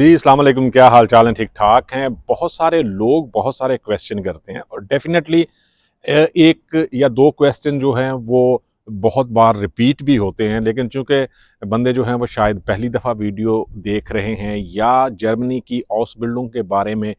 जी, अस्सलाम वालेकुम। क्या हाल चाल है? ठीक ठाक हैं। बहुत सारे लोग बहुत सारे क्वेश्चन करते हैं और डेफिनेटली एक या दो क्वेश्चन जो हैं वो बहुत बार रिपीट भी होते हैं, लेकिन चूंकि बंदे जो हैं वो शायद पहली दफ़ा वीडियो देख रहे हैं या जर्मनी की ऑसबिल्डिंग के बारे में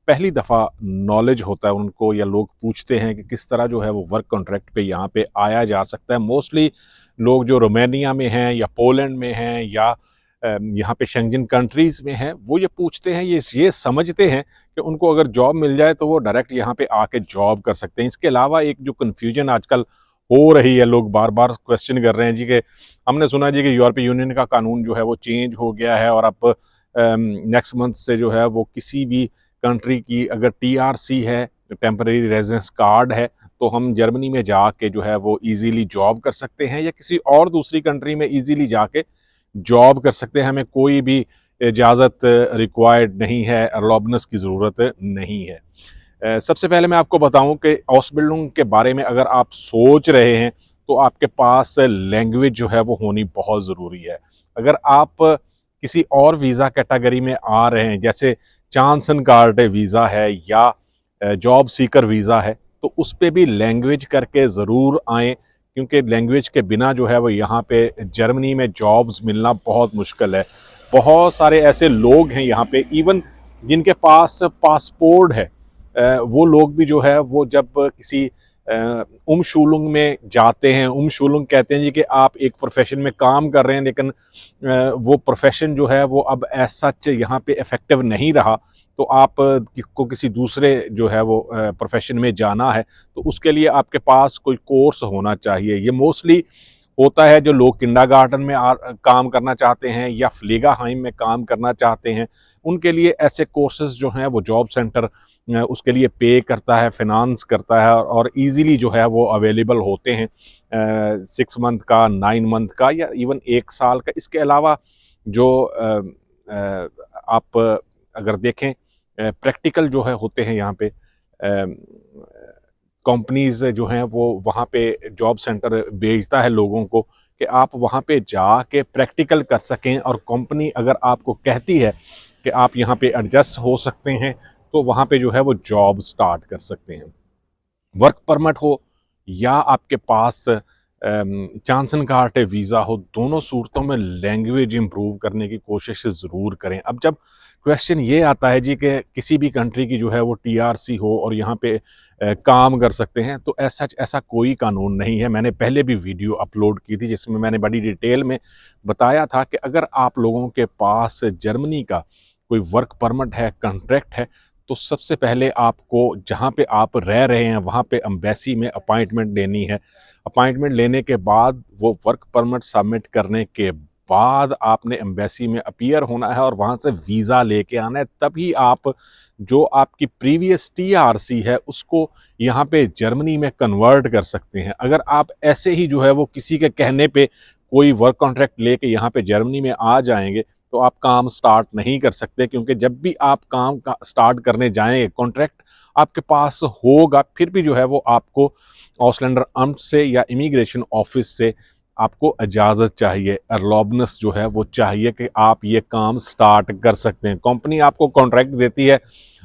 पहली दफ़ा नॉलेज होता है उनको, या लोग पूछते हैं कि किस तरह जो है वो वर्क कॉन्ट्रैक्ट पे यहाँ पे आया जा सकता है। मोस्टली लोग जो रोमानिया में हैं या पोलैंड में हैं या यहाँ पे शेंजन कंट्रीज़ में हैं, वो ये पूछते हैं, ये समझते हैं कि उनको अगर जॉब मिल जाए तो वो डायरेक्ट यहाँ पे आके जॉब कर सकते हैं। इसके अलावा एक जो कन्फ्यूजन आजकल हो रही है, लोग बार बार क्वेश्चन कर रहे हैं जी कि हमने सुना जी कि यूरोपीय यूनियन का कानून जो है वो चेंज हो गया है और अब नेक्स्ट मंथ से जो है वो किसी भी कंट्री की अगर टीआरसी है, टेम्परेरी रेजिडेंस कार्ड है, तो हम जर्मनी में जाके जो है वो इजीली जॉब कर सकते हैं या किसी और दूसरी कंट्री में इजीली जाके जॉब कर सकते हैं। हमें कोई भी इजाज़त रिक्वायर्ड नहीं है, अरलॉबनेस की ज़रूरत नहीं है। सबसे पहले मैं आपको बताऊं कि ऑसबिल्डिंग के बारे में अगर आप सोच रहे हैं तो आपके पास लैंग्वेज जो है वो होनी बहुत ज़रूरी है। अगर आप किसी और वीज़ा कैटेगरी में आ रहे हैं, जैसे चांसन कार्ड वीज़ा है या जॉब सीकर वीज़ा है, तो उस पे भी लैंग्वेज करके ज़रूर आएँ, क्योंकि लैंग्वेज के बिना जो है वो यहाँ पे जर्मनी में जॉब्स मिलना बहुत मुश्किल है। बहुत सारे ऐसे लोग हैं यहाँ पे इवन जिनके पास पासपोर्ट है, वो लोग भी जो है वो जब किसी उमशुलुंग में जाते हैं, उमशुलुंग कहते हैं जी कि आप एक प्रोफेशन में काम कर रहे हैं, लेकिन वो प्रोफेशन जो है वो अब एज सच यहाँ पे इफेक्टिव नहीं रहा, तो आप को किसी दूसरे जो है वो प्रोफेशन में जाना है, तो उसके लिए आपके पास कोई कोर्स होना चाहिए। ये मोस्टली होता है जो लोग किंडरगार्टन में काम करना चाहते हैं या फ्लीगाहाइम में काम करना चाहते हैं, उनके लिए ऐसे कोर्सेज जो हैं वो जॉब सेंटर उसके लिए पे करता है, फिनांस करता है और इजीली जो है वो अवेलेबल होते हैं 6 मंथ का, 9 मंथ का या इवन 1 साल का। इसके अलावा जो आप अगर देखें प्रैक्टिकल जो है होते हैं यहाँ पे, कंपनीज जो हैं वो वहाँ पे जॉब सेंटर भेजता है लोगों को कि आप वहाँ पे जाके प्रैक्टिकल कर सकें, और कंपनी अगर आपको कहती है कि आप यहाँ पे एडजस्ट हो सकते हैं तो वहाँ पे जो है वो जॉब स्टार्ट कर सकते हैं। वर्क परमिट हो या आपके पास चांसन कार्ड वीज़ा हो, दोनों सूरतों में लैंग्वेज इंप्रूव करने की कोशिश ज़रूर करें। अब जब क्वेश्चन ये आता है जी कि किसी भी कंट्री की जो है वो टीआरसी हो और यहाँ पे काम कर सकते हैं, तो ऐसा कोई कानून नहीं है। मैंने पहले भी वीडियो अपलोड की थी जिसमें मैंने बड़ी डिटेल में बताया था कि अगर आप लोगों के पास जर्मनी का कोई वर्क परमिट है, कॉन्ट्रैक्ट है, तो सबसे पहले आपको जहाँ पे आप रह रहे हैं वहाँ पे एम्बेसी में अपॉइंटमेंट लेनी है। अपॉइंटमेंट लेने के बाद वो वर्क परमिट सबमिट करने के बाद आपने एम्बेसी में अपीयर होना है और वहाँ से वीज़ा लेके आना है, तभी आप जो आपकी प्रीवियस टीआरसी है उसको यहाँ पे जर्मनी में कन्वर्ट कर सकते हैं। अगर आप ऐसे ही जो है वो किसी के कहने पे कोई वर्क कॉन्ट्रैक्ट लेके यहाँ पे जर्मनी में आ जाएंगे तो आप काम स्टार्ट नहीं कर सकते, क्योंकि जब भी आप काम का स्टार्ट करने जाएंगे कॉन्ट्रैक्ट आपके पास होगा, फिर भी जो है वो आपको ऑसलैंडर अम्ट से या इमिग्रेशन ऑफिस से आपको इजाज़त चाहिए, अरलॉबनेस जो है वो चाहिए कि आप ये काम स्टार्ट कर सकते हैं। कंपनी आपको कॉन्ट्रैक्ट देती है,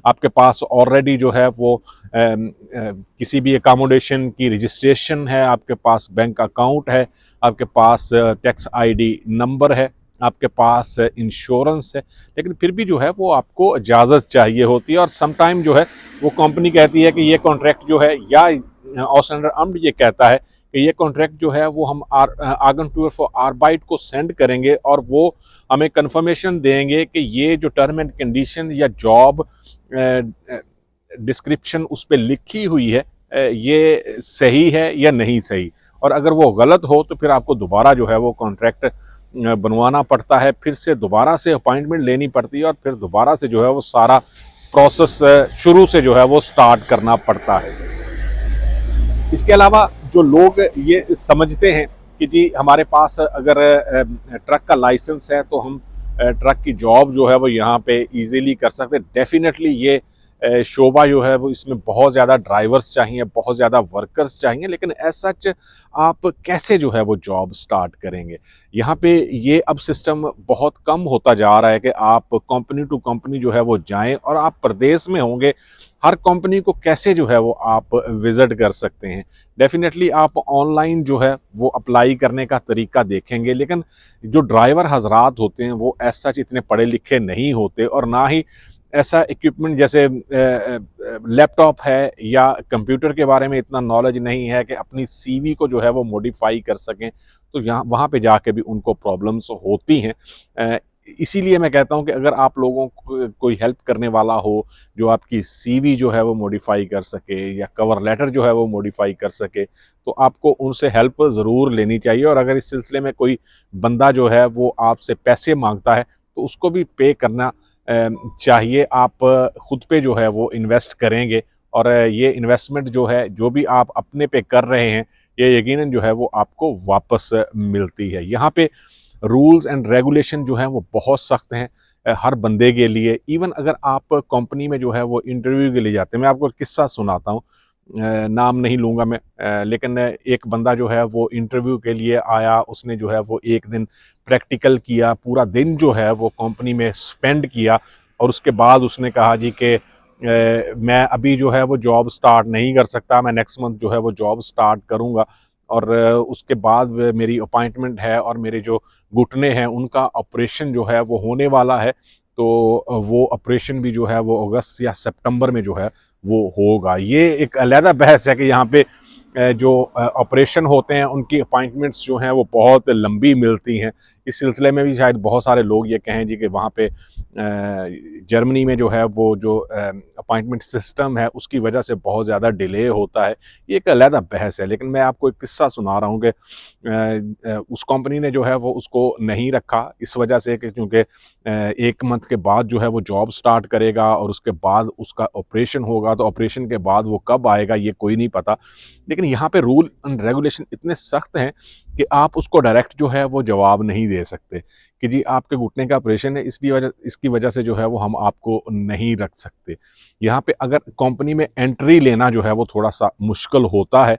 आपके पास ऑलरेडी जो है वो किसी भी अकोमोडेशन की रजिस्ट्रेशन है, आपके पास बैंक अकाउंट है, आपके पास टैक्स आईडी नंबर है, आपके पास इंश्योरेंस है, लेकिन फिर भी जो है वो आपको इजाज़त चाहिए होती है। और समटाइम जो है वो कंपनी कहती है कि ये कॉन्ट्रैक्ट जो है, या ऑसलैंडर अम्ट ये कहता है कि ये कॉन्ट्रैक्ट जो है वो हम आगनटूर फॉर आर्बाइट को सेंड करेंगे और वो हमें कंफर्मेशन देंगे कि ये जो टर्म एंड कंडीशन या जॉब डिस्क्रिप्शन उस पर लिखी हुई है ये सही है या नहीं सही। और अगर वो गलत हो तो फिर आपको दोबारा जो है वो कॉन्ट्रैक्ट बनवाना पड़ता है, फिर से दोबारा से अपॉइंटमेंट लेनी पड़ती है और फिर दोबारा से जो है वो सारा प्रोसेस शुरू से जो है वो स्टार्ट करना पड़ता है। इसके अलावा जो लोग ये समझते हैं कि जी हमारे पास अगर ट्रक का लाइसेंस है तो हम ट्रक की जॉब जो है वो यहाँ पे इजीली कर सकते हैं, डेफिनेटली ये शोभा जो है वो इसमें बहुत ज़्यादा ड्राइवर्स चाहिए, बहुत ज़्यादा वर्कर्स चाहिए, लेकिन एज़ सच आप कैसे जो है वो जॉब स्टार्ट करेंगे? यहाँ पे ये अब सिस्टम बहुत कम होता जा रहा है कि आप कंपनी टू कंपनी जो है वो जाएँ, और आप प्रदेश में होंगे, हर कंपनी को कैसे जो है वो आप विज़िट कर सकते हैं। डेफ़िनेटली आप ऑनलाइन जो है वो अप्लाई करने का तरीका देखेंगे, लेकिन जो ड्राइवर हज़रात होते हैं वो एज़ सच इतने पढ़े लिखे नहीं होते, और ना ही ऐसा इक्विपमेंट जैसे लैपटॉप है या कंप्यूटर के बारे में इतना नॉलेज नहीं है कि अपनी सीवी को जो है वो मॉडिफाई कर सकें, तो यहाँ वहाँ पे जाके भी उनको प्रॉब्लम्स होती हैं। इसीलिए मैं कहता हूँ कि अगर आप लोगों को कोई हेल्प करने वाला हो, जो आपकी सीवी जो है वो मॉडिफाई कर सके या कवर लेटर जो है वो मॉडिफाई कर सके, तो आपको उनसे हेल्प ज़रूर लेनी चाहिए। और अगर इस सिलसिले में कोई बंदा जो है वो आपसे पैसे मांगता है, तो उसको भी पे करना चाहिए। आप खुद पे जो है वो इन्वेस्ट करेंगे, और ये इन्वेस्टमेंट जो है, जो भी आप अपने पे कर रहे हैं, ये यकीनन जो है वो आपको वापस मिलती है। यहाँ पे रूल्स एंड रेगुलेशन जो हैं वो बहुत सख्त हैं हर बंदे के लिए। इवन अगर आप कंपनी में जो है वो इंटरव्यू के लिए जाते हैं, मैं आपको एक किस्सा सुनाता हूँ, नाम नहीं लूँगा मैं, लेकिन एक बंदा जो है वो इंटरव्यू के लिए आया, उसने जो है वो एक दिन प्रैक्टिकल किया, पूरा दिन जो है वो कंपनी में स्पेंड किया, और उसके बाद उसने कहा जी कि मैं अभी जो है वो जॉब स्टार्ट नहीं कर सकता, मैं नेक्स्ट मंथ जो है वो जॉब स्टार्ट करूँगा, और उसके बाद मेरी अपॉइंटमेंट है, और मेरे जो घुटने हैं उनका ऑपरेशन जो है वो होने वाला है। तो वो ऑपरेशन भी जो है वो अगस्त या सितंबर में जो है वो होगा। ये एक अलहदा बहस है कि यहाँ पे जो ऑपरेशन होते हैं उनकी अपॉइंटमेंट्स जो हैं वो बहुत लंबी मिलती हैं। इस सिलसिले में भी शायद बहुत सारे लोग ये कहें जी कि वहाँ पे जर्मनी में जो है वो जो अपॉइंटमेंट सिस्टम है उसकी वजह से बहुत ज़्यादा डिले होता है। ये एक अलहदा बहस है, लेकिन मैं आपको एक किस्सा सुना रहा हूँ कि उस कंपनी ने जो है वो उसको नहीं रखा, इस वजह से कि क्योंकि 1 मंथ के बाद जो है वो जॉब स्टार्ट करेगा, और उसके बाद उसका ऑपरेशन होगा, तो ऑपरेशन के बाद वो कब आएगा ये कोई नहीं पता। लेकिन यहाँ पे रूल एंड रेगुलेशन इतने सख्त हैं कि आप उसको डायरेक्ट जो है वो जवाब नहीं दे सकते कि जी आपके घुटने का ऑपरेशन है, इसकी वजह से जो है वो हम आपको नहीं रख सकते। यहाँ पे अगर कंपनी में एंट्री लेना जो है वो थोड़ा-सा मुश्किल होता है,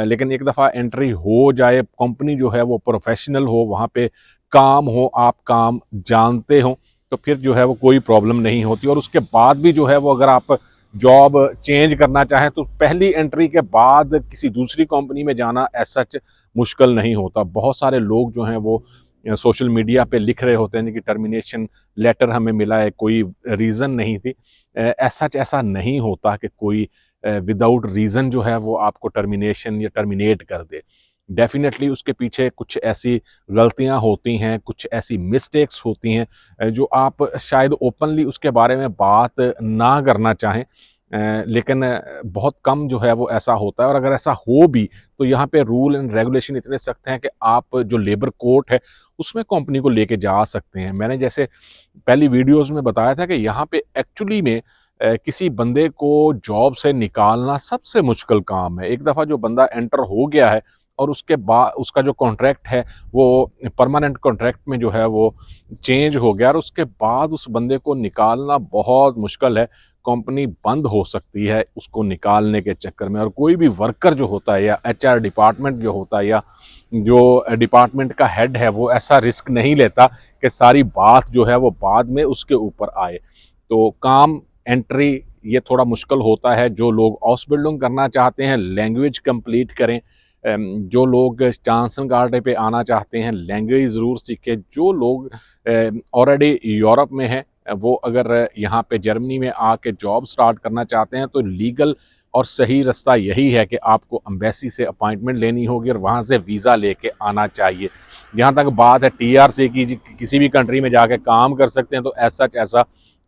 लेकिन एक दफ़ा एंट्री हो जाए, कंपनी जो है वो प्रोफ़ेशनल हो, वहाँ पे काम हो, आप काम जानते हो, तो फिर जो है वो कोई प्रॉब्लम नहीं होती। और उसके बाद भी जो है वो अगर आप जॉब चेंज करना चाहें, तो पहली एंट्री के बाद किसी दूसरी कंपनी में जाना एज़ सच मुश्किल नहीं होता। बहुत सारे लोग जो हैं वो सोशल मीडिया पे लिख रहे होते हैं कि टर्मिनेशन लेटर हमें मिला है, कोई रीज़न नहीं थी। एज़ सच ऐसा नहीं होता कि कोई विदाउट रीज़न जो है वो आपको टर्मिनेशन या टर्मिनेट कर दे। डेफ़िनेटली उसके पीछे कुछ ऐसी गलतियाँ होती हैं, कुछ ऐसी मिस्टेक्स होती हैं जो आप शायद ओपनली उसके बारे में बात ना करना चाहें, लेकिन बहुत कम जो है वो ऐसा होता है। और अगर ऐसा हो भी, तो यहाँ पे रूल एंड रेगुलेशन इतने सख्त हैं कि आप जो लेबर कोर्ट है उसमें कंपनी को लेके जा सकते हैं। मैंने जैसे पहली वीडियोज़ में बताया था कि यहाँ पे एक्चुअली में किसी बंदे को जॉब से निकालना सबसे मुश्किल काम है। एक दफ़ा जो बंदा एंटर हो गया है, और उसके बाद उसका जो कॉन्ट्रैक्ट है वो परमानेंट कॉन्ट्रैक्ट में जो है वो चेंज हो गया, और उसके बाद उस बंदे को निकालना बहुत मुश्किल है। कंपनी बंद हो सकती है उसको निकालने के चक्कर में। और कोई भी वर्कर जो होता है, या एचआर डिपार्टमेंट जो होता है, या जो डिपार्टमेंट का हेड है, वो ऐसा रिस्क नहीं लेता कि सारी बात जो है वो बाद में उसके ऊपर आए। तो काम एंट्री ये थोड़ा मुश्किल होता है। जो लोग हाउस बिल्डिंग करना चाहते हैं, लैंग्वेज कंप्लीट करें। जो लोग चांसन गार्डे पे आना चाहते हैं, लैंग्वेज ज़रूर सीखें। जो लोग ऑलरेडी यूरोप में हैं, वो अगर यहाँ पे जर्मनी में आके जॉब स्टार्ट करना चाहते हैं, तो लीगल और सही रास्ता यही है कि आपको एम्बेसी से अपॉइंटमेंट लेनी होगी, और वहाँ से वीज़ा लेके आना चाहिए। जहाँ तक बात है टीआरसी की, किसी भी कंट्री में जाके काम कर सकते हैं, तो ऐसा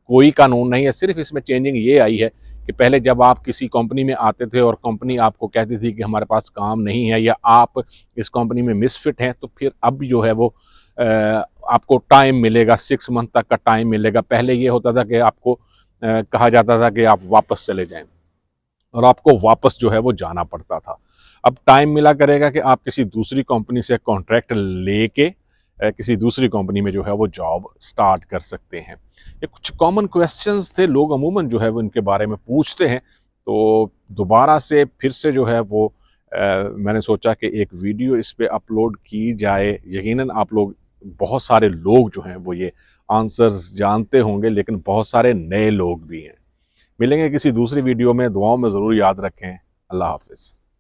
कोई कानून नहीं है। सिर्फ इसमें चेंजिंग ये आई है कि पहले जब आप किसी कंपनी में आते थे और कंपनी आपको कहती थी कि हमारे पास काम नहीं है, या आप इस कंपनी में मिसफिट हैं, तो फिर अब जो है वो आपको टाइम मिलेगा, 6 मंथ तक का टाइम मिलेगा। पहले ये होता था कि आपको कहा जाता था कि आप वापस चले जाएं, और आपको वापस जो है वो जाना पड़ता था। अब टाइम मिला करेगा कि आप किसी दूसरी कंपनी से कॉन्ट्रैक्ट लेके किसी दूसरी कंपनी में जो है वो जॉब स्टार्ट कर सकते हैं। ये कुछ कॉमन क्वेश्चंस थे, लोग अमूमन जो है वो इनके बारे में पूछते हैं। तो दोबारा से फिर से जो है वो मैंने सोचा कि एक वीडियो इस पे अपलोड की जाए। यकीनन आप लोग, बहुत सारे लोग जो हैं वो ये आंसर्स जानते होंगे, लेकिन बहुत सारे नए लोग भी हैं। मिलेंगे किसी दूसरी वीडियो में, दुआओं में ज़रूर याद रखें। अल्लाह हाफ़िज़।